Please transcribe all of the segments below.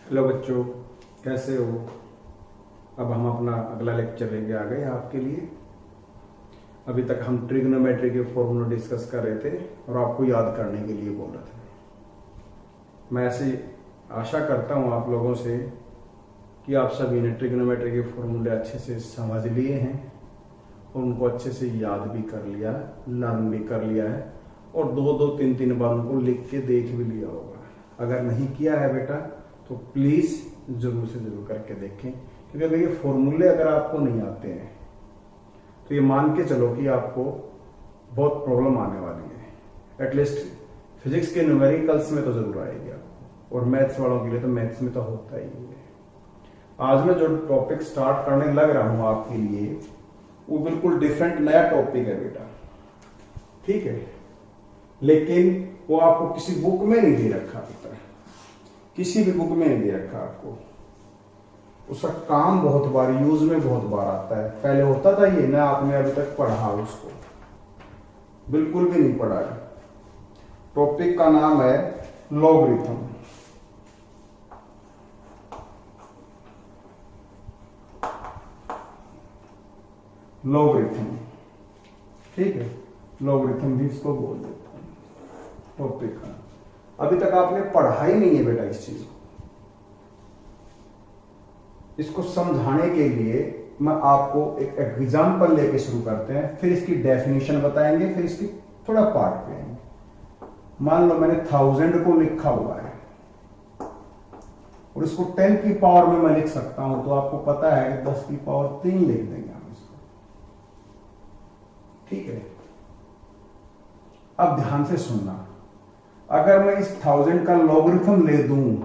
Hello बच्चों, कैसे हो। अब हम अपना अगला लेक्चर लेके आ गए आपके लिए। अभी तक हम ट्रिग्नोमेट्री के फॉर्मूला डिस्कस कर रहे थे और आपको याद करने के लिए बोल रहे थे। मैं ऐसी आशा करता हूँ आप लोगों से कि आप सभी ने ट्रिग्नोमेट्री के फॉर्मूले अच्छे से समझ लिए हैं और उनको अच्छे से याद भी कर लिया, लर्न भी कर लिया है और दो दो तीन तीन बार उनको लिख के देख भी लिया होगा। अगर नहीं किया है बेटा तो प्लीज जरूर से जरूर करके देखें, क्योंकि अगर ये फॉर्मूले अगर आपको नहीं आते हैं तो ये मान के चलो कि आपको बहुत प्रॉब्लम आने वाली है। एटलीस्ट फिजिक्स के न्यूमेरिकल्स में तो जरूर आएगी आपको, और मैथ्स वालों के लिए तो मैथ्स में तो होता ही है। आज मैं जो टॉपिक स्टार्ट करने लग रहा हूं आपके लिए वो बिल्कुल डिफरेंट नया टॉपिक है बेटा, ठीक है। लेकिन वो आपको किसी बुक में नहीं दे रखा बेटा, किसी भी बुक में नहीं दे रखा आपको। उसका काम बहुत बार यूज में बहुत बार आता है। पहले होता था ये ना, आपने अभी तक पढ़ा उसको? बिल्कुल भी नहीं पढ़ा है। टॉपिक का नाम है लॉगरिथम। लॉगरिथम, ठीक है, लॉगरिथम भी इसको बोल देते हैं टॉपिक का। अभी तक आपने पढ़ा ही नहीं है बेटा इस चीज को। इसको समझाने के लिए मैं आपको एक एग्जांपल लेके शुरू करते हैं, फिर इसकी डेफिनेशन बताएंगे, फिर इसकी थोड़ा पार्ट पे आएंगे। मान लो मैंने 1000 को लिखा हुआ है और इसको 10 की पावर में मैं लिख सकता हूं, तो आपको पता है कि 10 की पावर 3 लिख देंगे हम इसको, ठीक है। अब ध्यान से सुनना, अगर मैं इस 1000 का लॉगरिथम ले दूं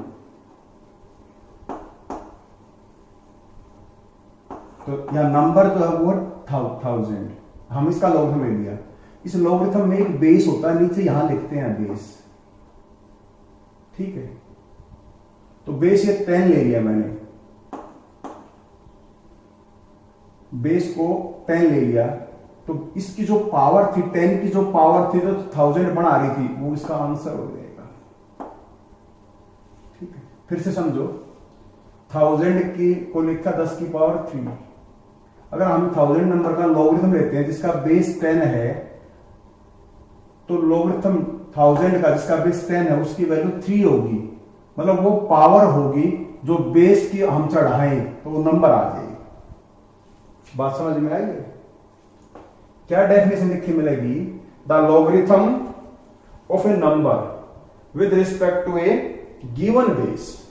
तो या नंबर जो है वो 1000, हम इसका लॉगरिथम ले लिया। इस लॉगरिथम में एक बेस होता है, नीचे यहां लिखते हैं बेस, ठीक है। तो बेस ये 10 ले लिया मैंने, बेस को 10 ले लिया, तो इसकी जो पावर थी 10 की जो पावर थी जो 1000 बना रही थी वो इसका आंसर हो जाएगा, ठीक है। फिर से समझो, 1000 की को लिखा 10 की पावर 3। अगर हम 1000 नंबर का लॉगरिथम लेते हैं जिसका बेस 10 है, तो लॉगरिथम 1000 का जिसका बेस 10 है उसकी वैल्यू 3 होगी। मतलब वो पावर होगी जो बेस की हम चढ़ाएं तो वो नंबर आ जाएगी। बात समझ में आई है? क्या डेफिनेशन लिखी मिलेगी? The logarithm of a number with respect to a given base,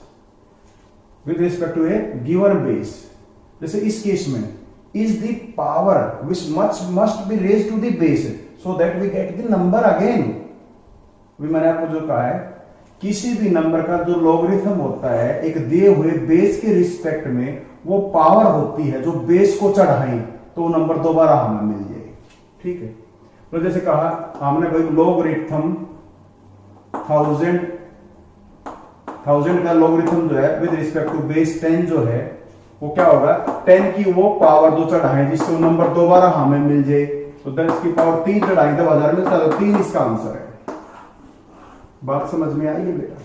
with respect to a given base. जैसे इस केस में is the power which must be raised to the base so that we get the number again। भी मैंने आपको जो कहा है, किसी भी नंबर का जो लॉगरिथम होता है एक दिए हुए बेस के रिस्पेक्ट में वो पावर होती है जो बेस को चढ़ाए तो वो नंबर दोबारा हमें मिल जाए, ठीक है। तो जैसे कहा हमने भाई लॉगरिथम 1000 का लॉगरिथम जो है विद रिस्पेक्ट टू बेस 10 जो है वो क्या होगा, 10 की वो पावर जो चढ़ाए जिससे वो नंबर दोबारा हमें मिल जाए। तो 10 की पावर 3 चढ़ाई तो 1000 मिलता है, तो 3 इसका आंसर है। बात समझ में आई है बेटा?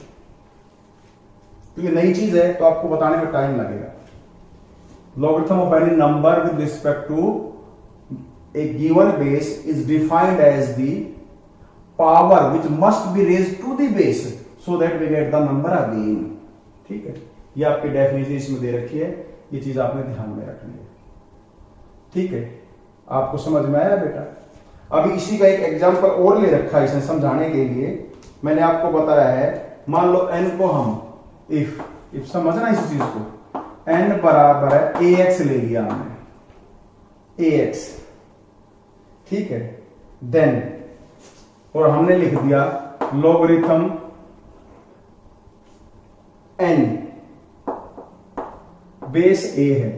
क्योंकि नई चीज है तो आपको बताने में टाइम लगेगा। Logarithm of any number with respect to a given base is defined as the power which must be raised to the base so that we get the number again, ठीक है। ये आपकी डेफिनेशन इसमें दे रखी है, ये चीज आपने ध्यान में रखनी है, ठीक है। आपको समझ में आया बेटा? अभी इसी का एक एग्जांपल और ले रखा है इसने समझाने के लिए। मैंने आपको बताया है, मान लो n को हम इफ समझना इस चीज को, n बराबर है ax ले लिया हमने, ax, ठीक है। देन और हमने लिख दिया लॉगरिथम n, बेस a है।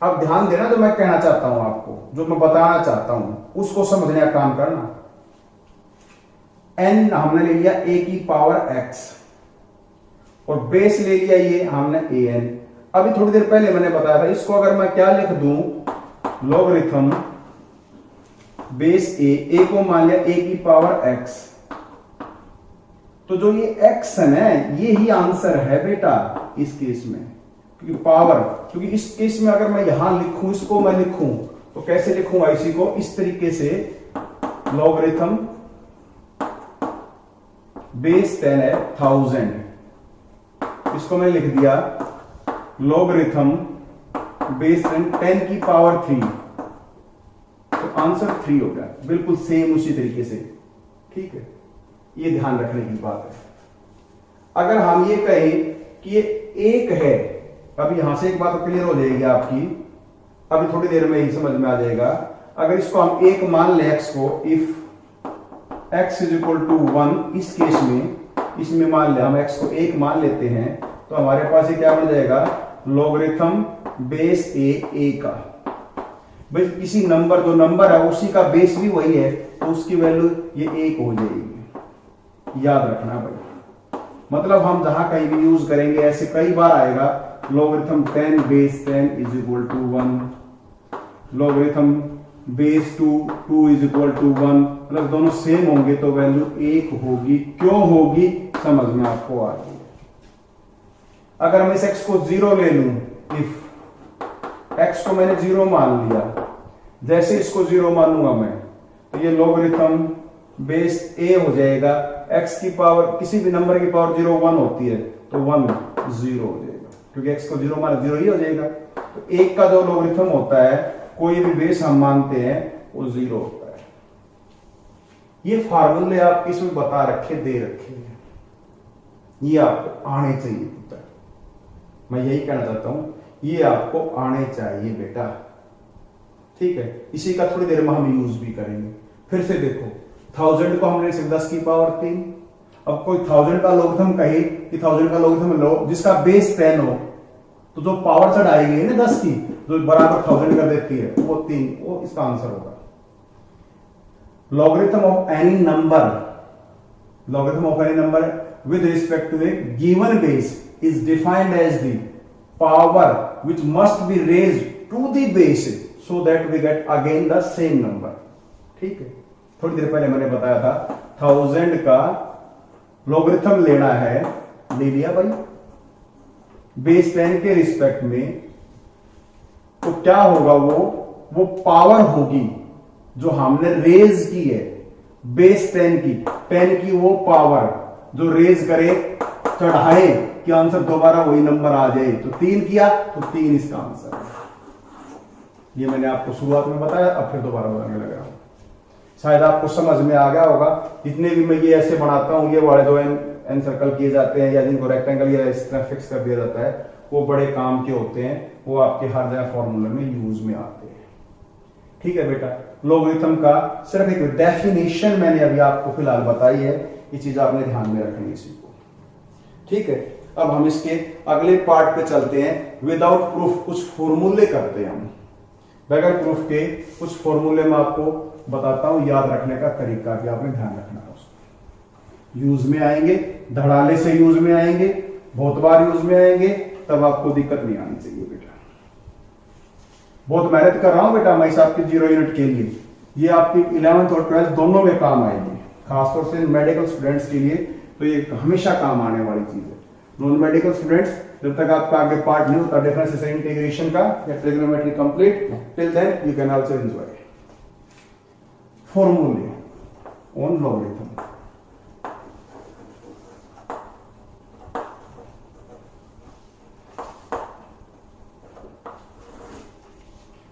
अब ध्यान देना, जो मैं कहना चाहता हूं आपको, जो मैं बताना चाहता हूं उसको समझने का काम करना। n हमने ले लिया a की पावर x और बेस ले लिया ये हमने an। अभी थोड़ी देर पहले मैंने बताया था, इसको अगर मैं क्या लिख दूं, लॉगरिथम बेस a को मान लिया a की पावर x तो जो ये एक्शन है ये ही आंसर है बेटा इस केस में, क्योंकि पावर, क्योंकि इस केस में अगर मैं यहां लिखूं, इसको मैं लिखूं तो कैसे लिखूंगा इसी को, इस तरीके से लॉगरिथम बेस 10 है 1000, इसको मैं लिख दिया लॉगरिथम बेस 10 की पावर 3, तो आंसर 3 हो गया, बिल्कुल सेम उसी तरीके से। ठीक है, ये ध्यान रखने की बात है। अगर हम ये कहें कि ये एक है, अब यहां से एक बात क्लियर हो जाएगी आपकी, अभी थोड़ी देर में ही समझ में आ जाएगा। अगर इसको हम एक मान लें x को, if x is equal to 1, इस केस में, इसमें मान ले हम x को एक मान लेते हैं, तो हमारे पास ये क्या बन जाएगा, लॉगरिथम बेस a का। भाई किसी नंबर, जो नंबर है उसी का बेस भी वही है, तो उसकी वैल्यू ये 1 हो जाएगी, याद रखना भाई। मतलब हम जहां कहीं भी यूज करेंगे ऐसे कई बार आएगा, logarithm 10 base 10 is equal to 1, logarithm base 2 is equal to 1, मतलब दोनों सेम होंगे तो वैल्यू 1 होगी। क्यों होगी समझ में आपको आ रही है। अगर मैं इस x को 0 ले लूं, इफ x को मैंने 0 मान लिया, जैसे इसको 0 मानूंगा मैं, तो ये लॉगरिथम बेस a हो जाएगा, x की पावर, किसी भी नंबर की पावर 0 1 होती है, तो 1 0 हो जाएगा, क्योंकि x को 0 माना 0 ही हो जाएगा। तो 1 का जो लॉगरिथम होता है, कोई भी बेस हम मानते हैं वो 0 होता है। ये फार्मूले आपके इसमें बता रखे, दे रखे हैं, ये आपको आने चाहिए पुत्र, मैं यही कहना चाहता हूं, ये आपको आने चाहिए बेटा। ठीक है, इसी का थोड़ी देर में हम यूज भी करेंगे। फिर से देखो, 1000 को हमने 10 की पावर 3, अब कोई 1000 का लॉगरिथम कहे कि 1000 का लॉगरिथम लो जिसका बेस 10 हो, तो जो पावर चढ़ाएगी ना 10 की, जो बराबर 1000 कर देती है, वो 3, वो इसका आंसर होगा। Logarithm of any number, logarithm of any number with respect to a given base is defined as the power which must be raised to the base so that we get again the same number। ठीक है, थोड़ी देर पहले मैंने बताया था 1000 का logarithm लेना है, ले लिया भाई बेस 10 के रिस्पेक्ट में, तो क्या होगा, वो पावर होगी जो हमने रेज की है, बेस 10 की वो पावर जो रेज करे, चढ़ाए कि आंसर दोबारा वही नंबर आ जाए। तो 3 किया तो 3 इसका आंसर है। ये मैंने आपको शुरुआत में बताया, अब फिर दोबारा बताने लग रहा हूं, शायद आपको समझ में आ गया होगा। जितने भी मैं ये ऐसे बनाता हूं, ये वाले जो एन सर्कल किए जाते हैं या जिनको रेक्टेंगल या इस तरह फिक्स कर दिया जाता है, वो बड़े काम के होते हैं, वो आपके हर जगह फॉर्मूले में यूज में आते हैं। ठीक है बेटा, लॉगरिथम का सिर्फ एक डेफिनेशन मैंने अभी आपको फिलहाल बताई है, ये चीज आपने ध्यान में रखनी इसी को। ठीक है, अब हम इसके अगले पार्ट पे चलते हैं। विदाउट प्रूफ कुछ फॉर्मूले करते हैं हम, बगैर प्रूफ के कुछ फॉर्मूले में आपको बताता हूं, याद रखने का तरीका भी आपने ध्यान रखना है। उसको यूज में आएंगे, धड़ाले से यूज में आएंगे, बहुत बार यूज में आएंगे, तब आपको दिक्कत नहीं आनी चाहिए बेटा। बहुत मेहनत कर रहा हूं बेटा मैं इस आपके 0 यूनिट के लिए, ये आपकी 11th और 12th दोनों में काम आएगी, खासतौर से मेडिकल स्टूडेंट्स के लिए तो ये हमेशा काम आने वाली चीज है। नॉन मेडिकल स्टूडेंट्स, जब तक आपका आगे पार्ट नहीं होता डिफरेंस इंटीग्रेशन का या trigonometry complete, till then you can also enjoy फॉर्मूले ऑन लॉगरिथम।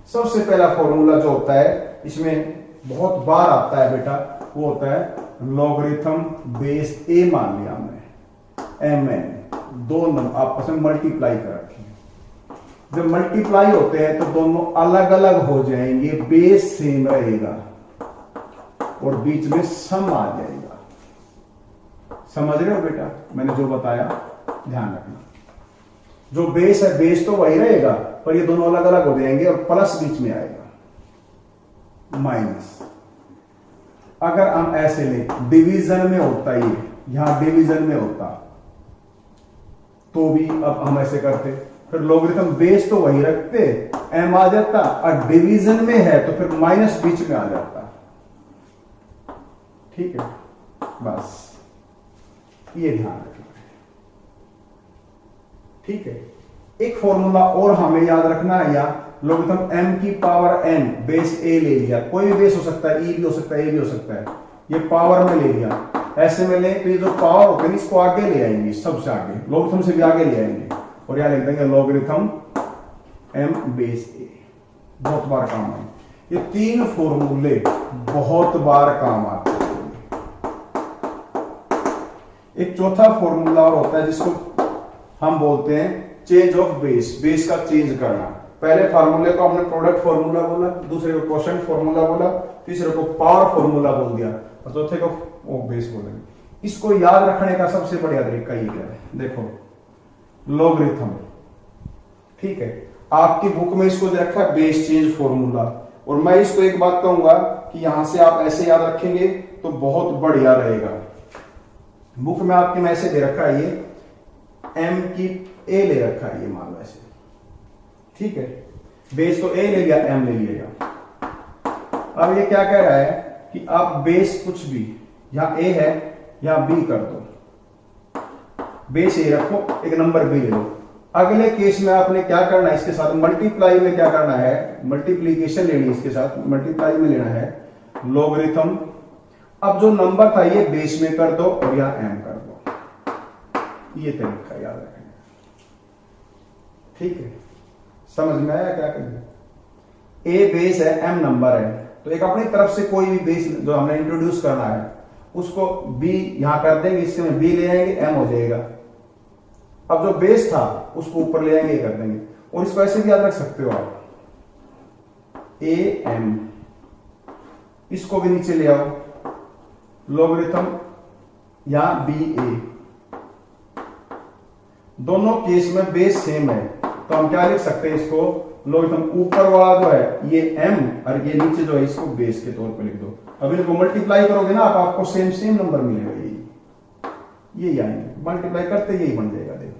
सबसे पहला फॉर्मूला जो होता है, इसमें बहुत बार आता है बेटा, वो होता है लॉगरिथम बेस a मान लिया हमने, mn, दो नंबर आपस में मल्टीप्लाई कर रखे हैं। जब मल्टीप्लाई होते हैं तो दोनों अलग अलग हो जाएंगे, बेस सेम रहेगा और बीच में सम आ जाएगा। समझ रहे हो बेटा मैंने जो बताया, ध्यान रखना। जो बेस है, बेस तो वही रहेगा, पर ये दोनों अलग अलग हो जाएंगे और प्लस बीच में आएगा, माइनस। अगर हम ऐसे ले, डिवीजन में होता, ये यहां डिवीजन में होता तो भी अब हम ऐसे करते, फिर लॉगरिथम बेस तो वही रखते, m आ जाता, और डिवीजन में है तो फिर माइनस बीच में आ जाता। ठीक है, बस ये ध्यान रखना है। ठीक है, एक फॉर्मूला और हमें याद रखना है, या लोगरिथम m की पावर n बेस a ले लिया, कोई भी बेस हो सकता है, e भी हो सकता है, a भी हो सकता है, ये पावर में ले लिया, ऐसे में ले तो ये जो पावर होते हैं इसको आगे ले आएंगे, सबसे आगे लोगरिथम से भी आगे ले आएंगे और यहां लिख देंगे लोगरिथम m बेस a। बहुत बार काम आए ये तीन फॉर्मूले, बहुत बार काम आते हैं। एक चौथा फॉर्मूला और होता है जिसको हम बोलते हैं चेंज ऑफ बेस, बेस का चेंज करना। पहले फार्मूले को हमने प्रोडक्ट फार्मूला बोला, दूसरे को क्वोशंट फार्मूला बोला, तीसरे को पावर फार्मूला बोल दिया और चौथे को वो बेस बोलेंगे। इसको याद रखने का सबसे बढ़िया तरीका ये है, देखो लोगरिथम, ठीक है, आपकी बुक में इसको रखा है बेस चेंज फार्मूला, और मैं इसको एक बात कहूंगा कि यहां से आप ऐसे याद रखेंगे तो बहुत बढ़िया रहेगा। बुक में आपके में ऐसे दे रखा है, ये m की a ले रखा है, ये मान लो ऐसे, ठीक है, बेस तो a ले लिया, m ले लिएगा। अब ये क्या कह रहा है कि आप बेस कुछ भी, यहां a है या b कर दो, बेस a रखो, एक नंबर b ले लो। अगले केस में आपने क्या करना है, इसके साथ मल्टीप्लाई में क्या करना है, मल्टीप्लीकेशन लेनी है, इसके साथ मल्टीप्लाई में लेना है लोगरिथम। अब जो नंबर था ये बेस में कर दो और यहां m कर दो, ये तरीका याद रखना। ठीक है, समझ में आया क्या करेंगे। a बेस है, m नंबर है, तो एक अपनी तरफ से कोई भी बेस जो हमने इंट्रोड्यूस करना है उसको b यहां कर देंगे, इसके में b ले आएंगे, m हो जाएगा। अब जो बेस था उसको ऊपर ले आएंगे, कर देंगे, और इसको ऐसे भी याद रख सकते हो आप, a m, इसको भी नीचे ले आओ लोगरिथम या बी ए। दोनों केस में बेस सेम है, तो हम क्या लिख सकते हैं इसको, लोगरिथम ऊपर वाला जो है ये m और ये नीचे जो है इसको बेस के तौर पे लिख दो। अब इनको मल्टीप्लाई करोगे ना आपको सेम सेम नंबर मिलेगा, यही आएंगे, मल्टीप्लाई करते यही बन जाएगा। देखो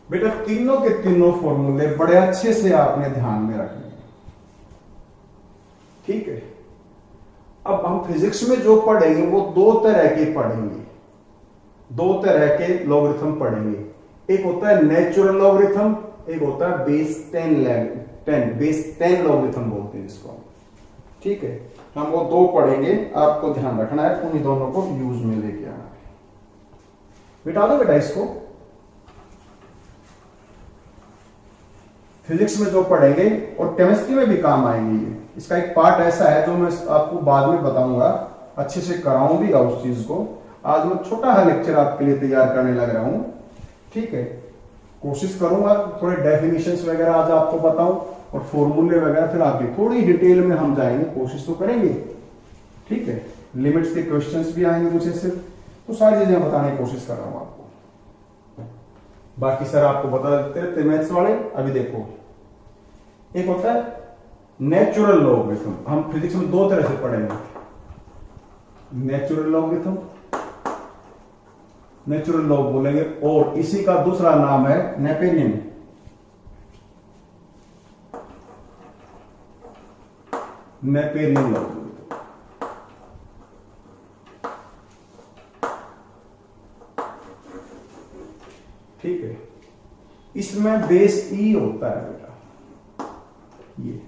बेटा तीनों के तीनों फॉर्मूले बड़े अच्छे से आपने ध्यान में रखने हैं, ठीक है। अब हम फिजिक्स में जो पढ़ेंगे वो दो तरह के पढ़ेंगे, दो तरह के लोगरिथम पढ़ेंगे। एक होता है नेचुरल लोगरिथम, एक होता है बेस 10 बेस 10 लोगरिथम बोलते हैं जिसको, ठीक है। हम वो दो पढ़ेंगे, आपको ध्यान रखना है, उन्हीं दोनों को यूज में लेके आना है। बिठा दो बेटा इसको। फिजिक्स में जो पढ़ेंगे और केमिस्ट्री में भी काम आएंगे ये। इसका एक पार्ट ऐसा है जो मैं आपको बाद में बताऊंगा, अच्छे से कराऊंगा उस चीज को। आज मैं छोटा सा लेक्चर आपके लिए तैयार करने लग रहा हूं, ठीक है। कोशिश करूंगा थोड़े डेफिनेशंस वगैरह आज आपको बताऊं और फॉर्मूले वगैरह फिर आगे थोड़ी डिटेल में हम जाएंगे, कोशिश तो करेंगे, ठीक है। लिमिट्स के क्वेश्चंस भी आएंगे कुछ ऐसे, तो सारी चीजें बताने की कोशिश कर रहा हूं आपको। बाकी सर आपको बता देते रहते मैथ्स वाले। अभी देखो, एक होता है नेचुरल लॉगरिथम, हम फिजिक्स में दो तरह से पढ़ेंगे, नेचुरल लॉगरिथम, नेचुरल लॉग बोलेंगे, और इसी का दूसरा नाम है नेपेरियन। नेपेरियन लॉगरिथम, ठीक है। इसमें बेस ई होता है बेटा, ये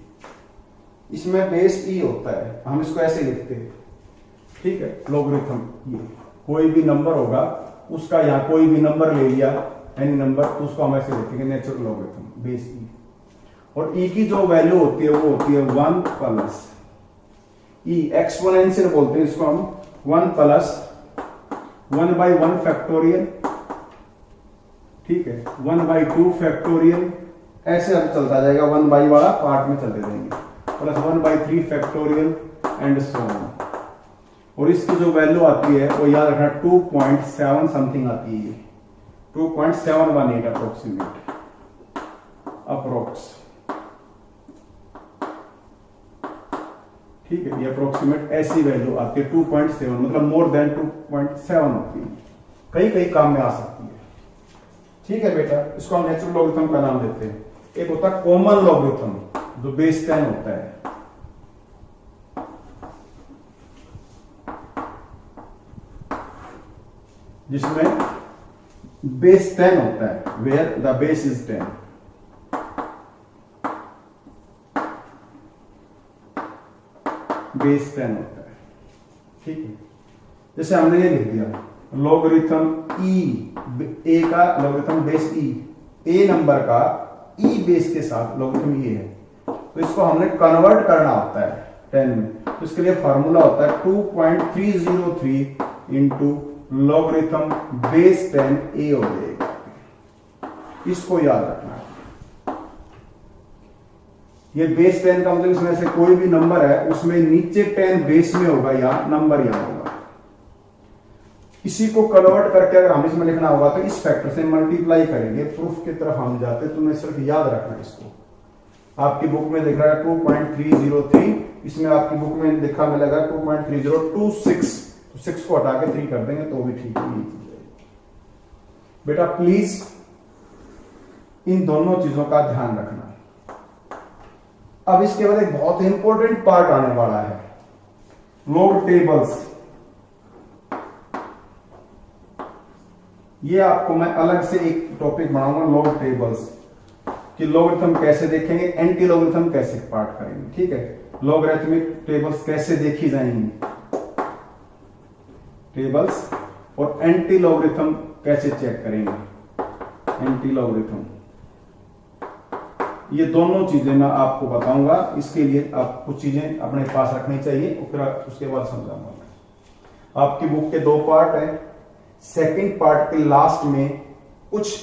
इसमें बेस ई होता है, हम इसको ऐसे लिखते हैं, ठीक है। लॉगरिथम, ये कोई भी नंबर होगा उसका, यहां कोई भी नंबर ले लिया, एनी नंबर, तो उसको हम ऐसे लिखेंगे नेचुरल लॉगरिथम बेस ई। और ई की जो वैल्यू होती है वो होती है 1 प्लस ई, एक्सपोनेंशियल बोलते हैं इसको हम, 1 प्लस 1/1 फैक्टोरियल, ठीक है, 1/2 फैक्टोरियल, ऐसे अब चलता जाएगा, 1 वाला पार्ट में चलते जाएंगे, plus 1/3 factorial and so on. और इसकी जो वैल्यू आती है वो याद रखना 2.7 समथिंग आती है, 2.718 अप्रोक्सीमेट, अप्रोक्स, ठीक है। ये अप्रोक्सीमेट ऐसी वैल्यू आती है 2.7, मतलब मोर देन 2.7 होती है, कई कई काम में आ सकती है, ठीक है बेटा। इसको हम नेचुरल लॉगरिथम का नाम देते हैं। एक होता है कॉमन लॉगरिथम जो बेस 10 होता है, जिसमें बेस 10 होता है, where the base is 10। Base 10 होता है, ठीक है। जैसे हमने ये लिख दिया लॉगरिथम ई, ए का लॉगरिथम बेस ई, ए नंबर का ई बेस के साथ लॉगरिथम ये है, तो इसको हमने कन्वर्ट करना होता है 10 में। तो इसके लिए फार्मूला होता है 2.303 इंटू लॉगरिथम बेस 10 ए हो जाएगा। इसको याद रखना है। ये बेस 10 का मतलब इसमें से कोई भी नंबर है उसमें नीचे 10 बेस में होगा या नंबर यहां होगा। इसी को कन्वर्ट करके अगर हम इसमें लिखना होगा तो इस फैक्टर से मल्टीप्लाई करेंगे। प्रूफ की तरफ हम जाते हैं, तुम्हें सिर्फ याद रखना इसको। आपकी बुक में लिख रहा है 2.303, इसमें आपकी बुक में लिखा मिलेगा 2.3026, तो 6 को हटा के 3 कर देंगे तो भी ठीक है। बेटा प्लीज इन दोनों चीजों का ध्यान रखना। अब इसके बाद एक बहुत इंपॉर्टेंट पार्ट आने वाला है, लॉग टेबल्स। ये आपको मैं अलग से एक टॉपिक बनाऊंगा, लॉग टेबल्स, कि लॉगरिथम कैसे देखेंगे, एंटी लॉगरिथम कैसे पार्ट करेंगे, ठीक है। लॉगरिथमिक टेबल्स कैसे देखी जाएंगी, टेबल्स, और एंटी लॉगरिथम कैसे चेक करेंगे, एंटी लॉगरिथम। ये दोनों चीजें मैं आपको बताऊंगा। इसके लिए आप कुछ चीजें अपने पास रखनी चाहिए और फिर उसके बाद समझाऊंगा। आपकी बुक के 2 पार्ट है। सेकंड पार्ट के लास्ट में कुछ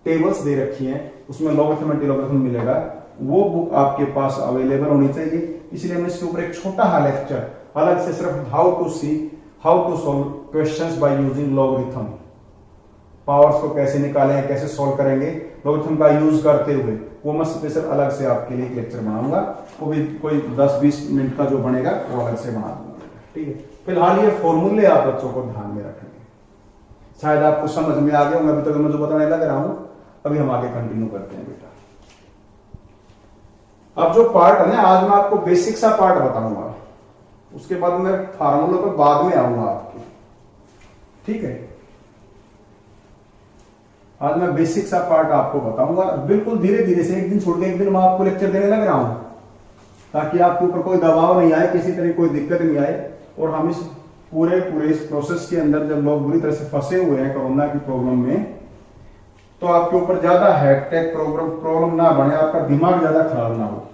टेबल्स दे रखी हैं, उसमें लॉगरिथम एंटी लॉगरिथम मिलेगा। वो बुक आपके पास अवेलेबल होनी चाहिए। इसलिए हमने इसके ऊपर एक छोटा सा लेक्चर अलग से सिर्फ how to solve questions by using logarithm, powers को कैसे निकालें, कैसे सॉल्व करेंगे लॉगरिथम का यूज करते हुए, वो मैं स्पेशल अलग से आपके लिए एक लेक्चर बनाऊंगा। वो भी कोई 10-20 मिनट का जो बनेगा वो अलग से बना दूंगा, ठीक है। फिलहाल ये फॉर्मूले आप बच्चों को ध्यान में रखेंगे। शायद आपको समझ में आ गया होंगे अभी तक मैं जो बताने लग रहा हूं। अभी हम आगे कंटिन्यू करते हैं बेटा। अब जो पार्ट है ना, आज मैं आपको बेसिक सा पार्ट बताऊंगा, उसके बाद मैं फार्मूलों पर बाद में आऊंगा आपके, ठीक है। आज मैं बेसिक सा पार्ट आपको बताऊंगा, बिल्कुल धीरे धीरे से, एक दिन छोड़ के एक दिन मैं आपको लेक्चर देने लग रहा हूं, ताकि आपके ऊपर कोई दबाव नहीं आए, किसी तरह कोई दिक्कत नहीं आए। और हम इस पूरे इस प्रोसेस के अंदर जब लोग बुरी तरह से फंसे हुए हैं कोरोना की प्रॉब्लम में, तो आपके ऊपर ज्यादा हैक्टेक प्रॉब्लम ना बने, आपका दिमाग ज्यादा खराब ना हो।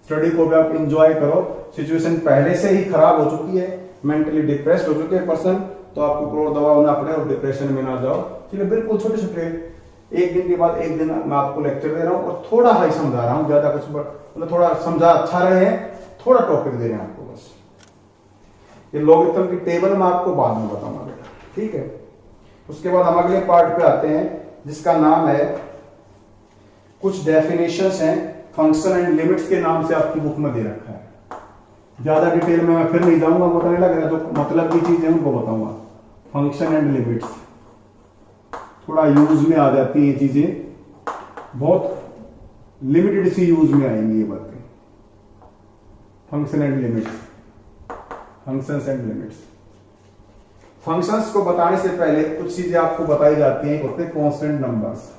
स्टडी को भी आप इंजॉय करो। सिचुएशन पहले से ही खराब हो चुकी है, मेंटली डिप्रेस्ड हो चुके हैं पर्सन, तो आपको क्रोध दबाव ना पड़े और डिप्रेशन में ना जाओ। चलिए बिल्कुल छोटे छोटे, एक दिन के बाद एक दिन मैं आपको लेक्चर दे रहा हूँ और थोड़ा हाई समझा रहा हूँ, ज्यादा कुछ मतलब थोड़ा समझा अच्छा रहे हैं, थोड़ा टॉपिक दे रहे हैं आपको बस। ये लॉगरिथम की टेबल मैं आपको बाद में बताऊंगा बेटा, ठीक है। उसके बाद हम अगले पार्ट पे आते हैं, जिसका नाम है, कुछ डेफिनेशंस हैं, फंक्शन एंड लिमिट्स के नाम से आपकी बुक में दे रखा है। ज्यादा डिटेल में मैं फिर नहीं जाऊंगा, बताने लग रहा है, जो मतलब की चीजें उनको बताऊंगा। फंक्शन एंड लिमिट्स थोड़ा यूज में आ जाती है, ये चीजें बहुत लिमिटेड सी यूज में आएंगी ये बातें। Function and limits, functions and limits. Functions को बताने से पहले कुछ चीजें आपको बताई जाती हैं। होते हैं कांस्टेंट नंबर्स,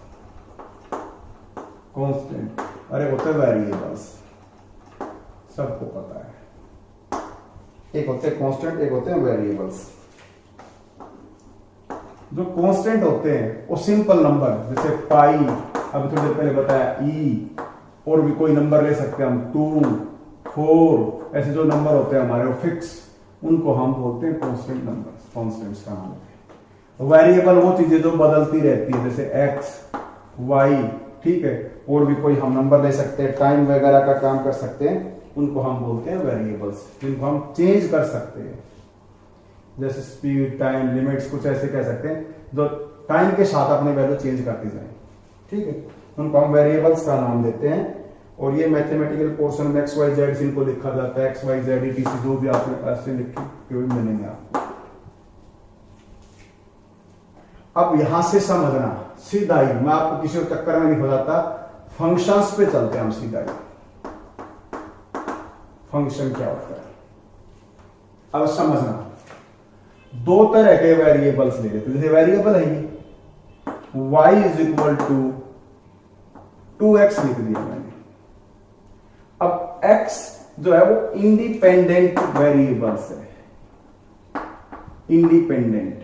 कांस्टेंट, अरे होते वेरिएबल्स, सबको पता है। एक होते हैं कांस्टेंट, एक होते हैं वेरिएबल्स। जो कांस्टेंट होते हैं वो सिंपल नंबर, जैसे पाई, अभी थोड़ी देर पहले बताया, ई, और भी कोई नंबर ले सकते हैं हम, 2, 4, ऐसे जो नंबर होते हैं हमारे वो फिक्स, उनको हम बोलते हैं कांस्टेंट नंबर्स, कांस्टेंट्स का नाम है। वेरिएबल वो चीजें जो बदलती रहती है, जैसे एक्स, वाई, ठीक है, और भी कोई हम नंबर ले सकते हैं, टाइम वगैरह का काम कर सकते हैं, उनको हम बोलते हैं वेरिएबल्स, जिनको हम चेंज कर सकते हैं। जैसे स्पीड, टाइम, लिमिट्स, कुछ ऐसे कह सकते हैं जो टाइम के साथ अपने वैल्यू चेंज करती जाए, ठीक है, उनको हम वेरिएबल्स का नाम देते हैं। और ये मैथमेटिकल पोर्शन में एक्स वाई जेड इनको लिखा जाता है, एक्स वाई जेड ईटीसी, जो भी आपने ऐसे लिखी कोई मिलेंगे आपको। अब यहां से समझना सीधा ही, मैं आपको किसी और चक्कर में नहीं फंसाता, फंक्शंस पे चलते हैं हम सीधा ही। फंक्शन क्या होता है अब समझना। दो तरह के वेरिएबल्स ले लेते हैं। जैसे वेरिएबल है ये y is equal to 2x लिख दिया मैंने। अब x जो है वो इंडिपेंडेंट वेरिएबल्स है, इंडिपेंडेंट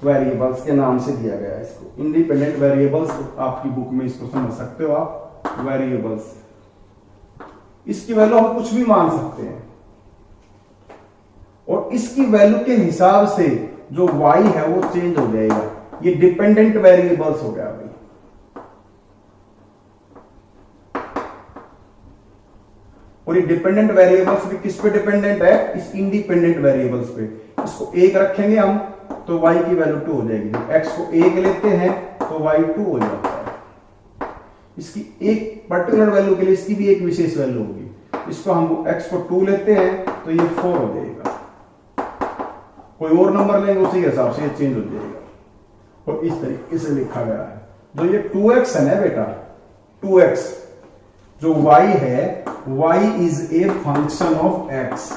वेरिएबल्स के नाम से दिया गया है इसको। इंडिपेंडेंट वेरिएबल्स आपकी बुक में इसको समझ सकते हो आप, वेरिएबल्स। इसकी वैल्यू हम कुछ भी मान सकते हैं और इसकी वैल्यू के हिसाब से जो y है वो चेंज हो जाएगा। ये डिपेंडेंट वेरिएबल्स हो गया भाई। और ये डिपेंडेंट वेरिएबल्स भी किस पे डिपेंडेंट है? इस इंडिपेंडेंट वेरिएबल्स पे। इसको 1 रखेंगे हम तो y की वैल्यू 2 हो जाएगी। x को 1 लेते हैं तो y 2 हो जाता है। इसकी एक पर्टिकुलर वैल्यू के लिए इसकी भी एक विशेष वैल्यू होगी। इसको हम x को 2 लेते हैं तो ये 4 हो जाएगा। कोई और नंबर लेंगे उसी के हिसाब से ये चेंज हो जाएगा। और इस तरीके से लिखा गया है। जो ये 2x है ना बेटा, 2x जो y है, y is a function of x।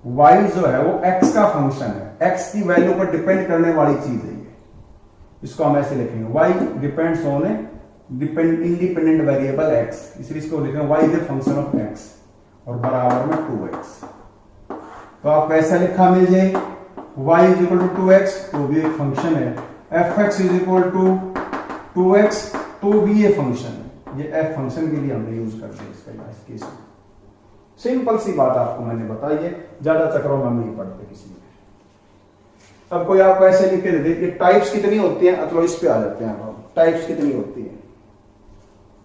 y जो है वो x का फंक्शन है, x की वैल्यू पर डिपेंड करने वाली चीज है ये। इसको हम ऐसे लिखेंगे, y depends on a independent variable x, इसलिए इसको लिखेंगे y is a function of x और बराबर में 2x। तो आप वैसा लिखा मिल जाए, y is equal to 2x तो भी एक फंक्शन है, fx is equal to 2x तो भी ये फंक्शन है। ये f फंक्शन के लिए हमने यूज करते हैं इसका इस केस में। सिंपल सी बात आपको मैंने बताई है, ज्यादा चक्रों में नहीं पड़ते किसी में। अब कोई आपको ऐसे लिख के दे दे कि टाइप्स कितनी होती हैं, चलो इस पे आ जाते हैं। अब टाइप्स कितनी होती हैं,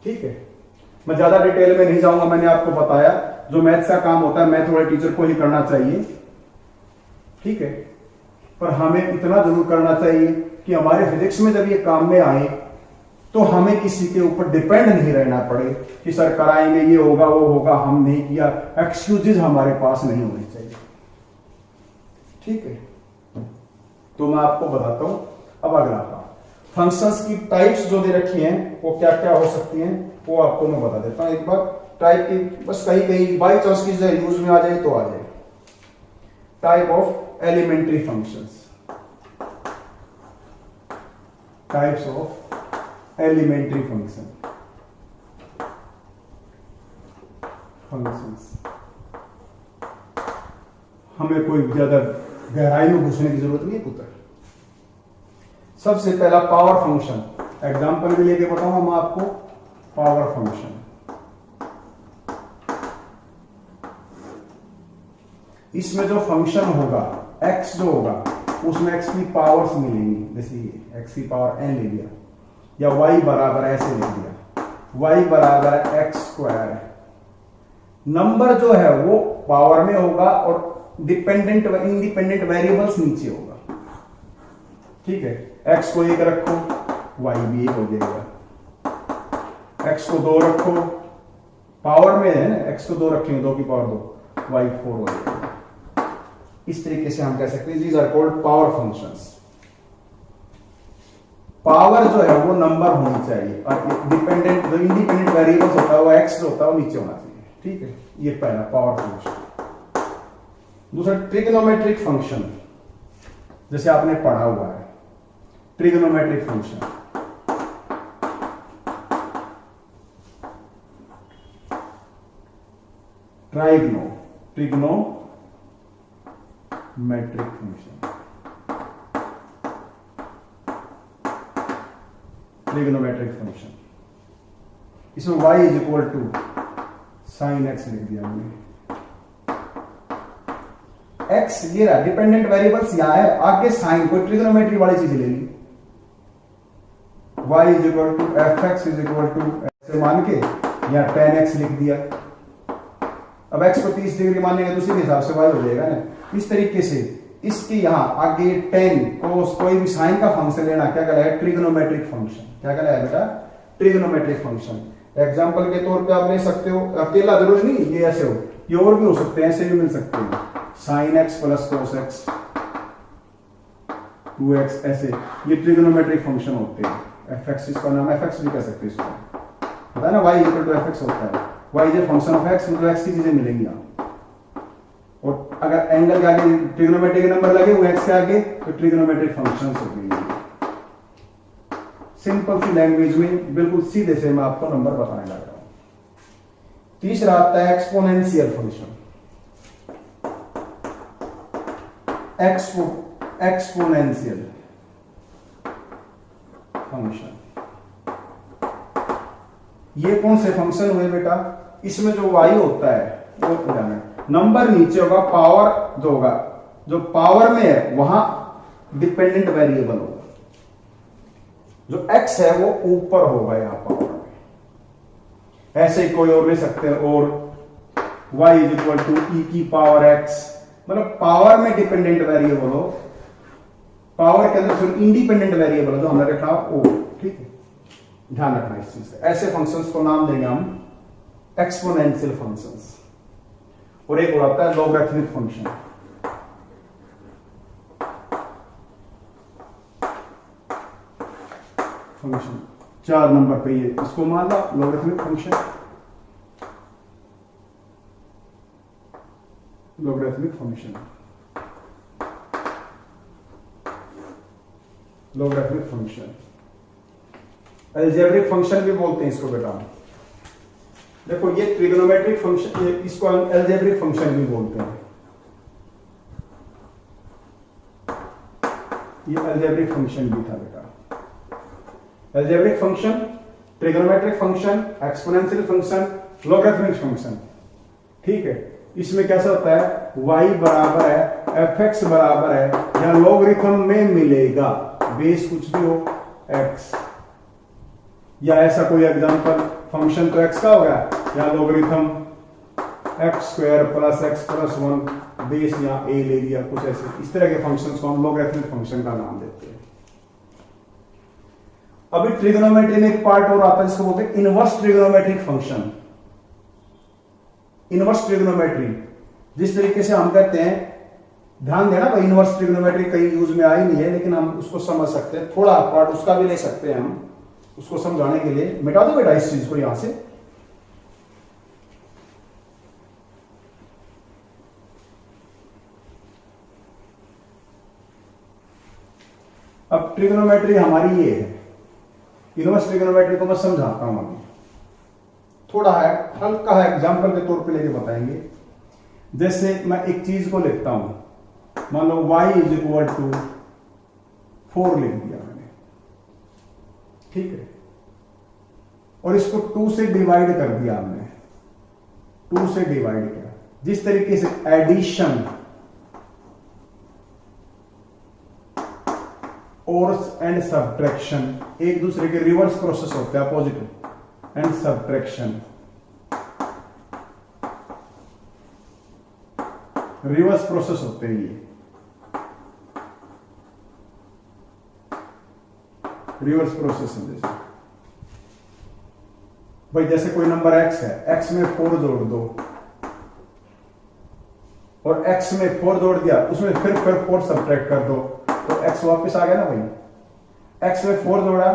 ठीक है। मैं ज्यादा डिटेल में नहीं जाऊंगा, मैंने आपको बताया जो मैथ्स का काम होता है मैथ वाले टीचर को ही करना चाहिए, ठीक है। पर हमें इतना जरूर करना चाहिए कि हमारे फिजिक्स में जब ये काम में आए तो हमें किसी के ऊपर डिपेंड नहीं रहना पड़े कि सर कराएंगे, ये होगा वो होगा, हम नहीं किया, एक्सक्यूजेज हमारे पास नहीं होने चाहिए, ठीक है। तो मैं आपको बताता हूं अब अगला फंक्शंस की टाइप्स जो दे रखी हैं वो क्या क्या हो सकती हैं वो आपको मैं बता देता हूं। एक बार टाइप की बस कहीं कहीं बाई चांस की यूज में आ जाए तो आ जाए। Type of elementary functions, types of elementary functions. हमें कोई ज्यादा गहराई में घुसने की जरूरत नहीं है पुत्र। सबसे पहला पावर फंक्शन, एग्जांपल भी लेके बताऊंगा मैं आपको। पावर फंक्शन, इसमें जो फंक्शन होगा x जो होगा उसमें x की पावर्स मिलेंगी। जैसे ये x की पावर n ले लिया या y बराबर ऐसे लिख दिया, y बराबर x स्क्वायर। नंबर जो है वो पावर में होगा और डिपेंडेंट इंडिपेंडेंट वेरिएबल्स नीचे होगा, ठीक है। x को 1 रखो y भी 1 हो जाएगा, x को 2 रखो, पावर में है ना, x को 2 रखेंगे 2 की पावर 2, y 4 हो जाएगा। इस तरीके से हम कह सकते हैं these are called power functions. Power जो है वो नंबर होनी चाहिए और डिपेंडेंट जो इंडिपेंडेंट वेरिएबल्स होता है वो x जो होता है वो नीचे होना चाहिए, ठीक है। ये पहला पावर फंक्शन। दूसरा ट्रिग्नोमेट्रिक फंक्शन, जैसे आपने पढ़ा हुआ है trigonometric function. Trigonometric function, trigonometric function. इसमें y is equal to sine x लिख दिया हमने। x ये रहा, डिपेंडेंट वेरिएबल्स यहां है, आगे साइन कोई ट्रिग्नोमेट्री वाली चीज ले ली। y is equal to fx is equal to ऐसे मान के यहां tan x लिख दिया। अब x को 30 डिग्री मानेंगे तो उसी के हिसाब से y हो जाएगा ना। इस तरीके से इसके यहां आगे tan cos कोई भी साइन का फंक्शन लेना क्या कहलाएगा? Trigonometric function. क्या कहलाएगा बेटा? Trigonometric function. एग्जांपल के तौर पे आप ले सकते हो, अकेला जरूरी नहीं ये ऐसे हो, ये और भी हो सकते हैं, ऐसे भी मिल सकते हैं। Sine x plus cos x 2x, ऐसे ये ट्रिग्नोमेट्रिक फंक्शन होते हैं। fx इसका नाम fx भी कह सकते हैं इसको, पता है ना, y इक्वल टू fx होता है। y is a function of x, मतलब x की चीजें मिलेंगी आप। और अगर एंगल के आगे ट्रिग्नोमेट्रिक नंबर लगे हुए एक्स के आगे तो ट्रिग्नोमेट्रिक फंक्शन हो गई। सिंपल सी लैंग्वेज में बिल्कुल सीधे से मैं आपको नंबर बताने लग रहा हूं। तीसरा आता है एक्सपोनेंशियल फंक्शन। एक्सपोनेंशियल फंक्शन, ये कौन से फंक्शन हुए बेटा? इसमें जो y होता है वो नंबर नीचे होगा, पावर जो होगा, जो पावर में है वहां डिपेंडेंट वेरिएबल होगा, जो x है वो ऊपर होगा यहां पावर में। ऐसे ही कोई और ले सकते हैं, और y इज इक्वल टू ई की पावर x, मतलब पावर में डिपेंडेंट वेरिएबल हो, पावर के अंदर इंडिपेंडेंट वेरिएबल हो जो हमने रखा ओ, ठीक है, ध्यान रखना इस चीज का। ऐसे फंक्शंस को नाम देंगे हम एक्सपोनेंशियल फंक्शंस। और एक और आता है लॉगरिथमिक फंक्शन। फंक्शन 4 नंबर पे ये इसको मान लो logarithmic function. Logarithmic function, logarithmic function, algebraic function भी बोलते हैं इसको बेटा। देखो ये ट्रिग्नोमेट्रिक फंक्शन, इसको अलजेब्रिक फंक्शन भी बोलते हैं। ये अलजेब्रिक फंक्शन भी था बेटा। Algebraic function, trigonometric function, exponential function, logarithmic function, ठीक है। इसमें कैसा होता है, y बराबर है fx बराबर है, या लॉगरिथम में मिलेगा, बेस कुछ भी हो x, या ऐसा कोई एग्जांपल फंक्शन तो x का होगा, या logarithm x square plus x plus 1 base या a ले लिया, कुछ ऐसे। इस तरह के फंक्शंस को हम लॉगरिथमिक फंक्शन का नाम देते हैं। अभी ट्रिग्नोमेट्री में एक पार्ट और आता है जिसको बोलते हैं inverse trigonometric function. Inverse trigonometry जिस तरीके से हम कहते हैं, ध्यान देना भाई, इनवर्स ट्रिग्नोमेट्री कहीं यूज में आई नहीं है, लेकिन हम उसको समझ सकते हैं, थोड़ा पार्ट उसका भी ले सकते हैं हम उसको समझाने के लिए। मिटा दो बेटा इस चीज को यहां से। अब ट्रिग्नोमेट्री हमारी ये है, इनवर्स ट्रिग्नोमेट्री को मैं समझाता हूं अभी, थोड़ा है हल्का है एग्जांपल के तौर पे लेके बताएंगे। जैसे मैं एक चीज को लिखता हूं, मान लो y इज इक्वल टू 4 लिख दिया मैंने, ठीक है, और इसको 2 से डिवाइड कर दिया हमने, 2 से डिवाइड किया। जिस तरीके से एडिशन और एंड सब्ट्रैक्शन एक दूसरे के रिवर्स प्रोसेस होते हैं, opposite and subtraction, reverse process होते हैं ये, रिवर्स प्रोसेस है। जैसे भाई जैसे कोई नंबर x है, x में 4 जोड़ दो, और x में 4 जोड़ दिया, उसमें फिर 4 सब्ट्रैक्ट कर दो, तो x वापस आ गया ना भाई। x में 4 जोड़ा,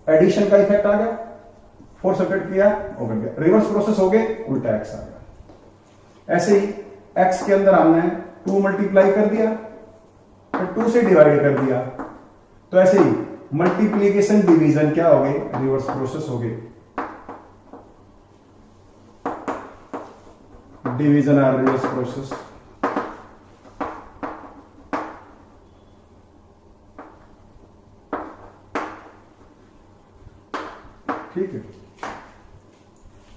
एडिशन का इफेक्ट आ गया, 4 सब्ट्रैक्ट किया, हो गया, रिवर्स प्रोसेस हो गए, उल्टा x आ गया। ऐसे ही x के अंदर हमने 2 मल्टीप्लाई कर दिया, फिर 2 से डिवाइड कर दिया, तो ऐसे ही मल्टीप्लीकेशन डिवीजन क्या हो गए, रिवर्स प्रोसेस हो गए, डिवीजन और रिवर्स प्रोसेस। ठीक है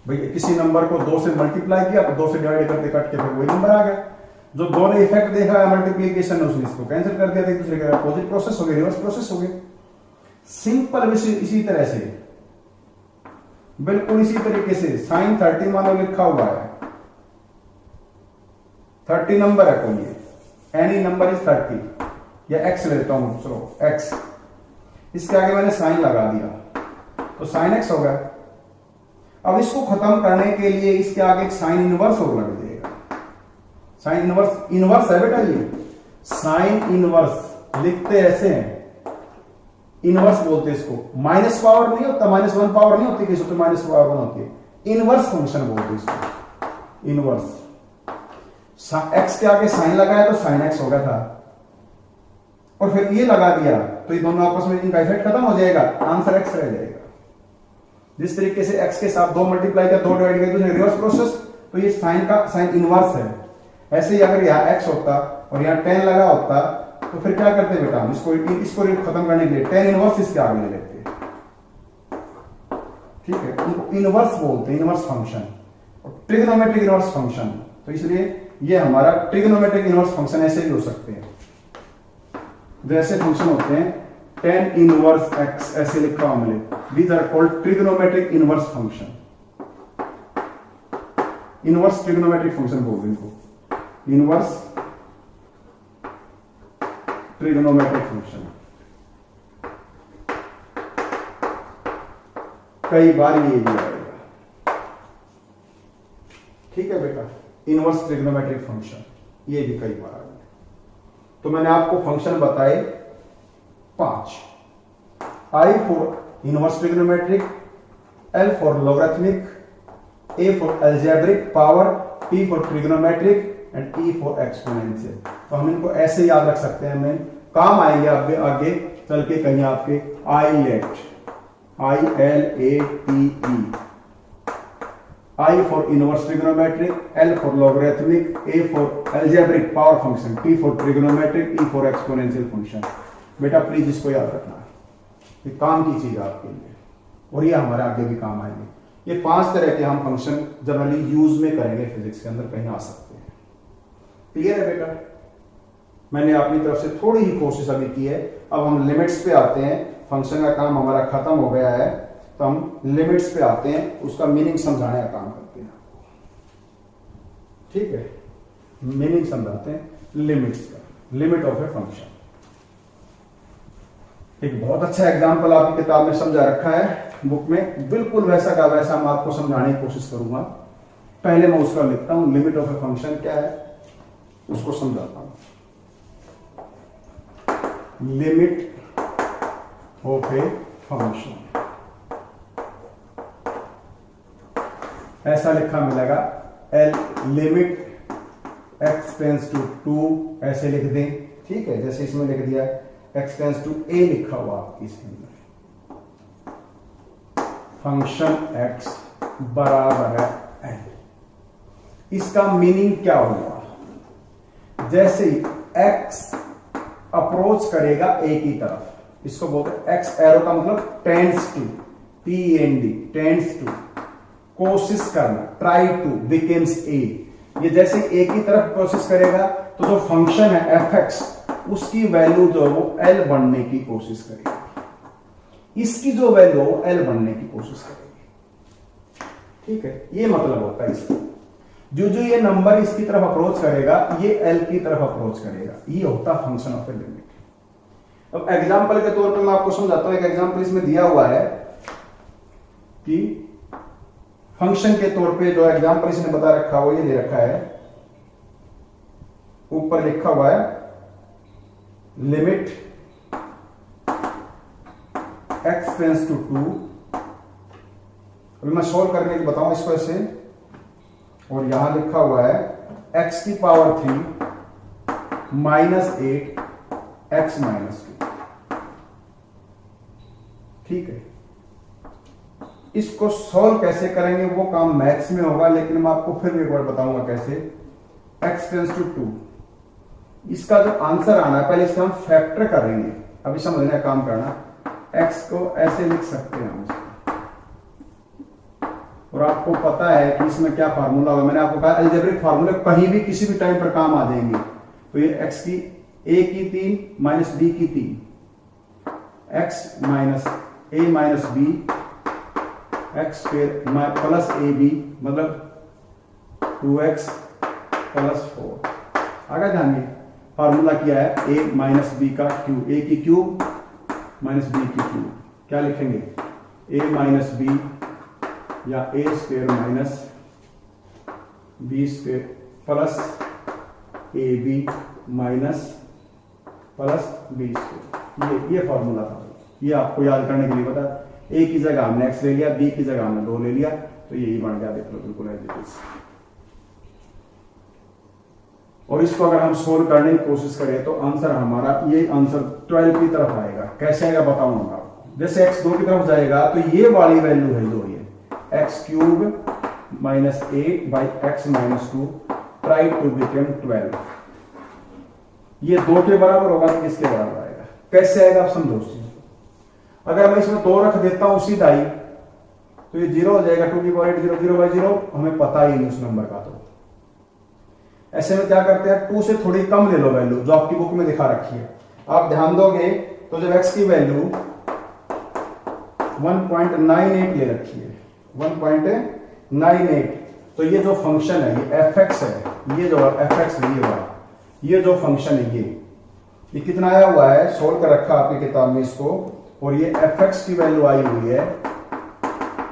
भैया, किसी नंबर को 2 से मल्टीप्लाई किया तो 2 से डिवाइड करके कट के फिर वही नंबर आ गया। जो 2 ने इफेक्ट देखा है मल्टीप्लीकेशन, उसने इसको कैंसिल कर दिया, एक दूसरे के अपोजिट प्रोसेस हो गए, रिवर्स प्रोसेस हो गए। सिंपल इसी तरह से, बिल्कुल इसी तरीके से साइन 30 मानो लिखा हुआ है, 30 नंबर है कोई, एनी नंबर इज 30, या x लेता हूं, चलो x, इसके आगे मैंने साइन लगा दिया तो साइन x हो गया। अब इसको खत्म करने के लिए इसके आगे एक साइन इनवर्स और लग जाएगा। साइन इनवर्स, इनवर्स है बेटा ये, साइन इनवर्स लिखते ऐसे हैं, इनवर्स बोलते हैं इसको। माइनस पावर नहीं होता, -1 पावर नहीं होती किसी तो -1 होती है, इनवर्स फंक्शन बोलते हैं इसको, इनवर्स। एक्स के आगे साइन लगाया तो साइन एक्स हो गया था, और फिर ये लगा दिया तो ये दोनों आपस में इनका इफेक्ट खत्म हो जाएगा, आंसर एक्स रह जाएगा। जिस तरीके से एक्स के साथ 2 मल्टीप्लाई किया 2 डिवाइड किया तो रिवर्स प्रोसेस, तो ये साइन का साइन इनवर्स है। ऐसे ही अगर यहाँ एक्स होता और यहाँ tan लगा होता तो फिर क्या करते बेटा, हम इसको खत्म करने के लिए tan इनवर्स इसके आगे ले लेते, ठीक है। उनको इनवर्स बोलते हैं, इनवर्स फंक्शन और ट्रिग्नोमेट्रिक इनवर्स फंक्शन। तो इसलिए ये हमारा ट्रिग्नोमेट्रिक इनवर्स फंक्शन ऐसे भी हो सकते हैं, जैसे फंक्शन होते हैं tan इनवर्स x, ऐसे लिखा हुआ हमने, these are called trigonometric inverse function। Inverse trigonometric function बोलते हैं इनको, इनवर्स ट्रिग्नोमेट्रिक फंक्शन। कई बार ये भी आएगा, ठीक है बेटा, इनवर्स ट्रिग्नोमेट्रिक फंक्शन ये भी कई बार आएगा। तो मैंने आपको फंक्शन बताए 5, I for inverse trigonometric, L for logarithmic, A for algebraic power, T for trigonometric and E for exponential. तो हम इनको ऐसे याद रख सकते हैं, हमें काम आएंगे आगे चल के कहीं आपके ILATE, ILATE, I for inverse trigonometric, L for logarithmic, A for algebraic power function, T for trigonometric, E for exponential function. बेटा प्लीज इसको याद रखना, ये काम की चीज है आपके लिए और ये हमारे आगे भी काम आएंगे। ये 5 तरह के हम फंक्शन जनरली यूज में करेंगे, फिजिक्स के अंदर कहीं आ सकते हैं। क्लियर है बेटा? मैंने अपनी तरफ से थोड़ी ही कोशिश अभी की है। अब हम लिमिट्स पे आते हैं, फंक्शन का काम हमारा खत्म हो गया है तो हम लिमिट्स पे आते हैं, उसका मीनिंग समझाने का काम करते हैं। ठीक है, मीनिंग समझाते हैं लिमिट्स का, लिमिट ऑफ ए फंक्शन। एक बहुत अच्छा एग्जांपल आपकी किताब में समझा रखा है बुक में, बिल्कुल वैसा का वैसा मैं आपको समझाने की कोशिश करूंगा। पहले मैं उसका लिखता हूं, लिमिट ऑफ ए फंक्शन क्या है उसको समझाता हूं। लिमिट ऑफ ए फंक्शन ऐसा लिखा मिलेगा, L limit x tends to 2 ऐसे लिख दें, ठीक है, जैसे इसमें लिख दिया एक्स टेंस टू ए लिखा हुआ आपकी इसके अंदर, फंक्शन एक्स बराबर है एल। इसका मीनिंग क्या हुआ, जैसे ही एक्स अप्रोच करेगा ए की तरफ, इसको बोलते हैं एक्स एरो का मतलब tends to, TEND tends to, कोशिश करना, ट्राई टू, बिकेम्स ए। ये जैसे ए की तरफ कोशिश करेगा तो जो फंक्शन है एफ एक्स, उसकी वैल्यू जो है वो एल बनने की कोशिश करेगी, इसकी जो वैल्यू है वो एल बनने की कोशिश करेगी। ठीक है, ये मतलब होता है इसका। जो ये नंबर इसकी तरफ अप्रोच करेगा ये एल की तरफ अप्रोच करेगा, ये होता फंक्शन ऑफ ए लिमिट। अब एग्जांपल के तौर पे मैं आपको समझाता हूं। एक एग्जांपल इसमें दिया हुआ है कि फंक्शन के तौर पे जो एग्जांपल इसने बता रखा है वो ये दे रखा है, ऊपर लिखा हुआ है लिमिट एक्स टेंस टू 2। अभी मैं सोल्व करने के बताऊं इसको ऐसे, और यहां लिखा हुआ है एक्स की पावर 3 माइनस 8 एक्स माइनस 2। ठीक है, इसको सॉल्व कैसे करेंगे वो काम मैथ्स में होगा, लेकिन मैं आपको फिर एक बार बताऊंगा कैसे। एक्स टेंस टू 2, इसका जो आंसर आना है पहले इसका हम फैक्टर करेंगे। अभी समझना है काम करना, एक्स को ऐसे लिख सकते हैं हम, और आपको पता है कि इसमें क्या फार्मूला होगा। मैंने आपको कहा अलजेब्रिक फार्मूला कहीं भी किसी भी टाइम पर काम आ जाएंगे। तो ये एक्स की ए की 3 माइनस बी की 3, x minus a minus b x plus a b मतलब 2x प्लस 4। आगे जानिए फार्मूला क्या है, ए माइनस बी का क्यूब, ए की क्यूब माइनस बी की क्यूब। क्या लिखेंगे, ए माइनस बी या a square minus b square plus a b minus plus b square. ये फॉर्मूला था, ये आपको याद करने के लिए बता। ए की जगह हमने एक्स ले लिया, बी की जगह हमने 2 ले लिया, तो यही बन गया, देख लो बिल्कुल एज इट इज। और इसको अगर हम सोल्व करने की कोशिश करें तो आंसर हमारा ये आंसर 12 की तरफ आएगा। कैसे आएगा बताऊंगा आपको। जैसे x 2 की तरफ जाएगा तो ये वाली वैल्यू है जो ये x cube minus 8 by x minus 2 try to become 12, ये 2 के बराबर होगा तो किसके बराबर आएगा? कैसे आएगा आप समझो उस चीज को। अगर मैं इसमें 2 रख देता हूं सीधा ही तो ये 0 हो जाएगा, 2 की पावर 8 0 0 बाई 0, हमें पता ही नहीं उस नंबर का। तो ऐसे में क्या करते हैं, 2 से थोड़ी कम ले लो वैल्यू जो आपकी बुक में दिखा रखी है। आप ध्यान दोगे तो जब x की वैल्यू 1.98 ले रखी है, 1.98, तो ये जो फंक्शन है ये fx है, ये जो fx ये जो फंक्शन है ये कितना आया हुआ है, सोल्व कर रखा आपकी किताब में इसको, और ये fx की वैल्यू आई हुई है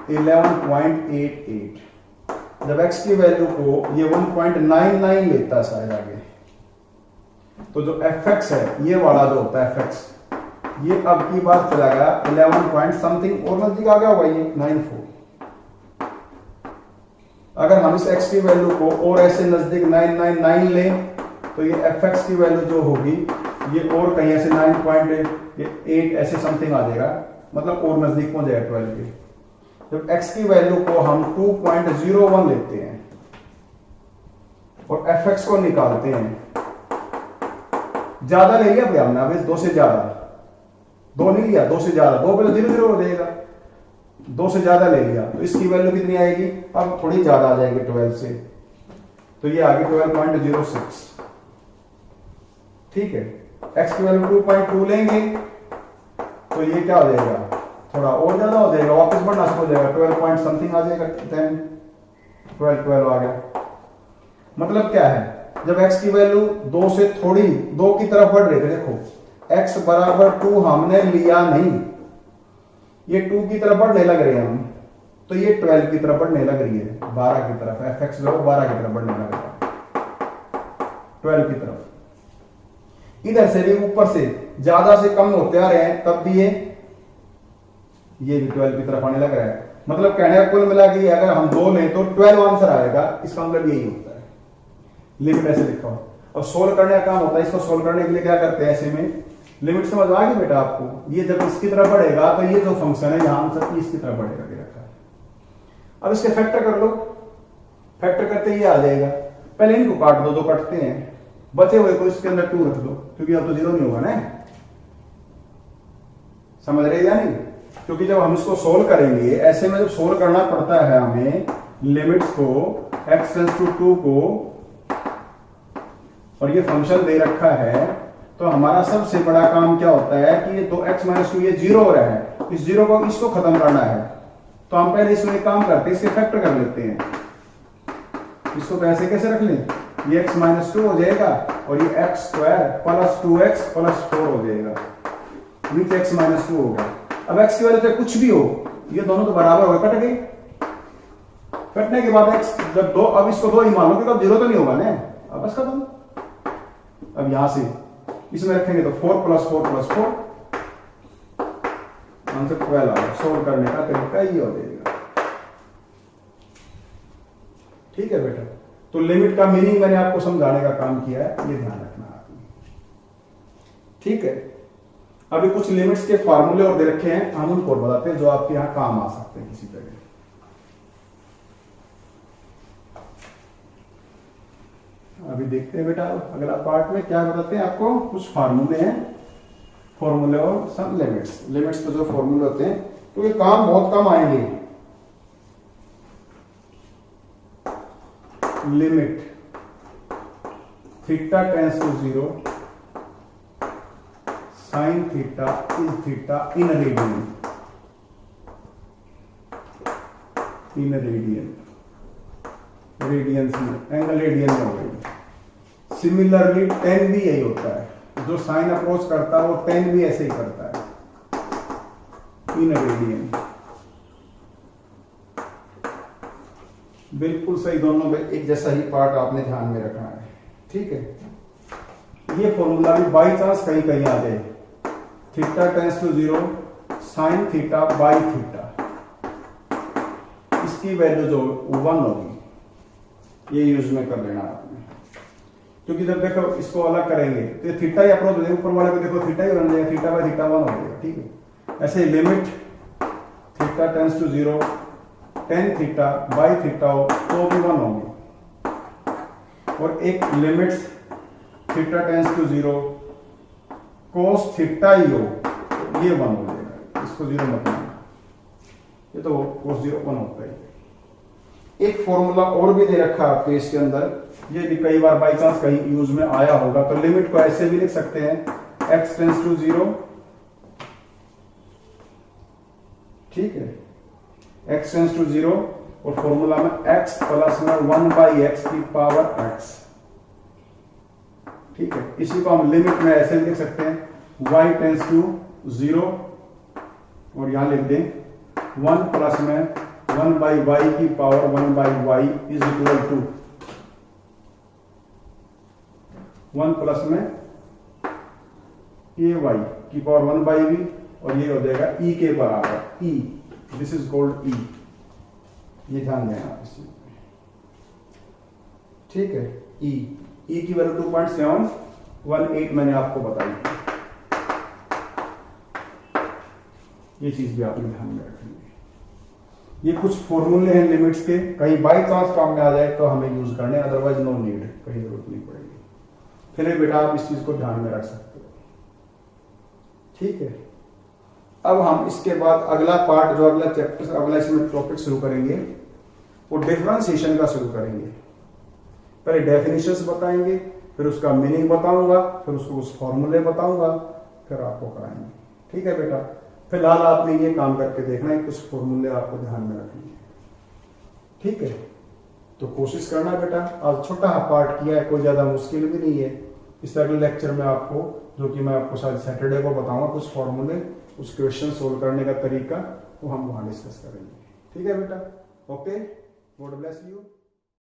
11.88। जब x की वैल्यू को ये 1.99 लेता है शायद आगे, तो जो fx है ये वाला जो होता है fx, ये अब की बात चला गया 11 पॉइंट समथिंग और नजदीक आ गया होगा ये 94। अगर हम इस x की वैल्यू को और ऐसे नजदीक 999 लें तो ये fx की वैल्यू जो होगी ये और कहीं ऐसे 9.8 ऐसे समथिंग आ जाएगा, मतलब और नजदीक पहुंच जाएगा 12 के। जब x की वैल्यू को हम 2.01 लेते हैं और fx को निकालते हैं, ज्यादा ले लिया भैया हमने, अब 2 से ज्यादा, 2 नहीं लिया, 2 से ज्यादा, 2 पहले 0 0 हो जाएगा, 2 से ज्यादा ले लिया तो इसकी वैल्यू कितनी आएगी, अब थोड़ी ज्यादा आ जाएगी 12 से, तो ये आगे 12.06। ठीक है, x की वैल्यू 2.2 लेंगे तो ये क्या हो जाएगा, थोड़ा और ज्यादा हो जाएगा, वापस बढ़ना शुरू हो जाएगा, 12 पॉइंट समथिंग आ जाएगा, 10 12 आ गया। मतलब क्या है, जब x की वैल्यू 2 से थोड़ी 2 की तरफ बढ़ रही है, देखो x बराबर 2 हमने लिया नहीं, ये 2 की तरफ बढ़ने लग रहे हैं हम, तो ये 12 की तरफ बढ़ने लग रही है, 12 की तरफ, fx जो 12 की तरफ बढ़ने लग रहा है, 12 की तरफ। इधर से भी ऊपर से ज्यादा से कम होते आ रहे हैं, तब भी ये भी 12 की तरफ आने लग रहा है। मतलब कहने का कुल मिला कि अगर हम 2 लें तो 12 आंसर आएगा, इसका मतलब यही होता है। लिमिट ऐसे लिखा हो, और सोल्व करने का काम होता है, इसको सोल्व करने के लिए क्या करते हैं, ऐसे में लिमिट समझ आ गई बेटा आपको, ये जब इसकी तरफ बढ़ेगा तो ये जो फंक्शन है यहां आंसर इसकी तरफ बढ़ेगा दे रखा है। अब इसके फैक्टर कर लो, फैक्टर करते ये आ जाएगा, पहले इनको काट दो, 2 कटते हैं, बचे हुए को इसके अंदर 2 रख दो, क्योंकि अब तो 0 नहीं होगा ना, समझ रहे या नहीं। क्योंकि जब हम इसको सोल्व करेंगे, ऐसे में जब सोल्व करना पड़ता है हमें लिमिट्स को, x टेंड्स टू 2 को, और ये फंक्शन दे रखा है, तो हमारा सबसे बड़ा काम क्या होता है कि ये 2x माइनस 2 ये 0 हो रहा है, इस 0 को इसको खत्म करना है, तो हम पहले इसमें एक काम करते हैं, इसके फैक्टर कर लेते हैं। इसको कैसे कैसे रख लें, ये x माइनस 2 हो जाएगा और ये x square plus 2x plus 4 हो जाएगा, नीचे x माइनस 2 होगा। अब x की वजह से कुछ भी हो, ये दोनों तो बराबर हो गए, कट गए। कटने के बाद x जब 2, अब इसको 2 ही मान लो क्योंकि अब 0 तो नहीं होगा ना, अब बस खत्म। अब यहां से इसमें रखेंगे तो 4 प्लस 4 प्लस 4, आंसर 12 आएगा। सोल्व करने का तरीका ये हो जाएगा। ठीक है बेटा, तो लिमिट का मीनिंग मैंने आपको समझाने का काम किया है, ये ध्यान रखना आपने। ठीक है, अभी कुछ लिमिट्स के फार्मूले और दे रखे हैं, हम उनको और बताते हैं जो आपके यहां काम आ सकते हैं किसी जगह। अभी देखते हैं बेटा अगला पार्ट में क्या बताते हैं आपको, कुछ फार्मूले हैं, फॉर्मूले और सम लिमिट्स। लिमिट्स पे जो फॉर्मूले होते हैं तो ये काम बहुत कम आएंगे। Limit theta tends to 0 sine theta is theta in radian, in radian, radians में, एंगल रेडियन में हो गई। सिमिलरली टेन भी यही होता है, जो साइन अप्रोच करता है वो टेन भी ऐसे ही करता है, इन रेडियन। बिल्कुल सही, दोनों में एक जैसा ही पार्ट आपने ध्यान में रखना है। ठीक है, ये फॉर्मूला भी बाई चांस कहीं कहीं आ जाए, theta tends to 0 sine theta by theta, इसकी वैल्यू जो 1 होगी, ये यूज में कर लेना आपने। क्योंकि जब देखो इसको अलग करेंगे तो ये थीटा ही अप्रोच हो जाएगा, ऊपर वाले को देखो थीटा ही बन जाएगा, थीटा बाय थीटा 1 हो जाएगा। ठीक है, ऐसे limit theta tends to 0 tan theta by theta हो तो भी 1 होंगे, और एक limit theta tends to 0 cos theta ही हो ये 1 हो जाएगा, इसको 0 मत लेना, ये तो कोस 0 1 होता है। एक फॉर्मूला और भी दे रखा है आपके इसके अंदर, ये भी कई बार बाई चांस कहीं यूज में आया होगा, तो लिमिट को ऐसे भी लिख सकते हैं x टेंड्स टू 0, ठीक है, x टेंड्स टू 0 और फॉर्मूला में x प्लस में 1/x की पावर x, ठीक है। इसी को हम लिमिट में ऐसे लिख सकते हैं y टेंड्स टू 0 और यहां लिख दें 1 प्लस में 1/y की power 1/y is equal to 1 plus में ay की पावर 1/v और ये हो जाएगा e के बराबर e, this is called e, ये ध्यान देना आप इसी, ठीक है। e की वैल्यू 2.718 मैंने आपको बताई, ये चीज भी आपने ध्यान में रखनी है। ये कुछ फॉर्मूले हैं लिमिट्स के, कहीं बाई चांस काम में आ जाए तो हमें यूज करने, अदरवाइज नो नीड, कहीं जरूरत नहीं पड़ेगी। फिर बेटा आप इस चीज को ध्यान में रख सकते हो, ठीक है। अब हम इसके बाद अगला पार्ट जो अगला चैप्टर अगला इसमें टॉपिक शुरू करेंगे वो डिफरेंशिएशन का शुरू करेंगे। पहले डेफिनेशंस बताएंगे, फिर उसका मीनिंग बताऊंगा, फिर उसको कुछ फॉर्मूले बताऊंगा, फिर आपको कराएंगे, ठीक है बेटा। फिलहाल आपने ये काम करके देखना है, कुछ फॉर्मूले आपको ध्यान में रखने हैं, ठीक है। तो कोशिश करना बेटा, आज छोटा पार्ट किया है, कोई ज्यादा मुश्किल भी नहीं है। इस अगले लेक्चर में आपको, जो कि मैं आपको शायद सैटरडे को बताऊंगा, कुछ फॉर्मूले, उस क्वेश्चन सोल्व करने का तरीका वो हम वहां डिस्कस करेंगे, ठीक है बेटा। Okay, God bless you.